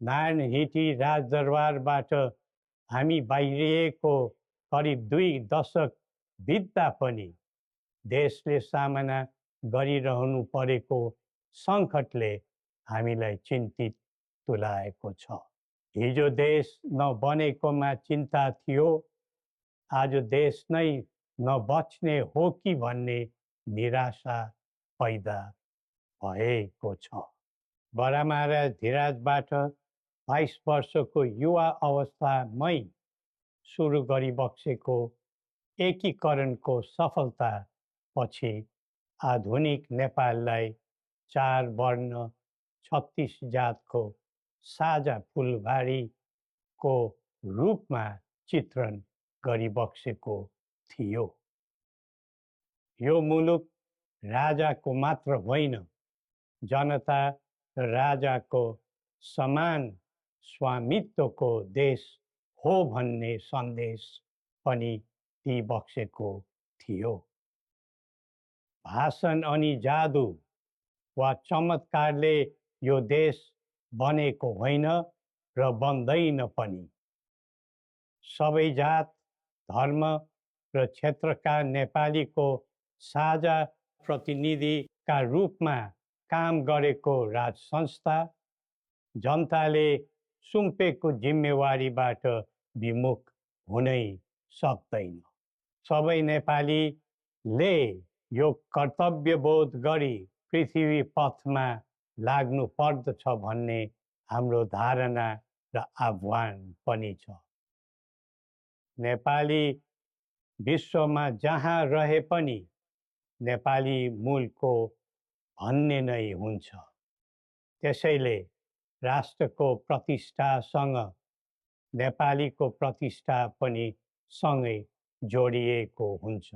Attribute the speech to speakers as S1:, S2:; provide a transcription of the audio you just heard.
S1: नारायणहिटी राजदरबारबाट हामी बाहिरिएको करिब 2 दशक बित्दा पनि देशले सामना गरिरहनु परेको सङ्कटले हामीलाई चिन्तित तुल्याएको छ। हिजो देश नबनेकोमा चिन्ता थियो, आज देश नै नबच्ने हो कि भन्ने निराशा पैदा भएको छ। बडा महाराज धीराजबाट 22 वर्षको युवा अवस्थामै सुरु गरिबक्सेको एकीकरणको सफलता पछि आधुनिक नेपाललाई 4 वर्ण 36 जातको साझा फुलबारीको रूपमा चित्रण गरिबक्सेको थियो। यो मुलुक राजाको मात्र होइन, जनता र राजाको समान स्वामित्वको देश हो भन्ने सन्देश पनि दिइबक्सेको थियो। भाषण अनि जादु वा चमत्कारले यो देश बनेको होइन र बन्दैन पनि। सबै जात, धर्म र क्षेत्रका नेपालीको साझा प्रतिनिधिका रूपमा काम गरेको राज संस्था जनताले सुम्पेको जिम्मेवारीबाट विमुख हुनै सक्दैन। सबै नेपालीले यो कर्तव्यबोध गरी पृथ्वी पथमा लाग्नु पर्दछ भन्ने हाम्रो धारणा र आह्वान पनि छ। नेपाली विश्वमा जहाँ रहे पनि नेपाली मूलको भन्ने नै हुन्छ। त्यसैले राष्ट्रको प्रतिष्ठासँग नेपालीको प्रतिष्ठा पनि सँगै जोडिएको हुन्छ।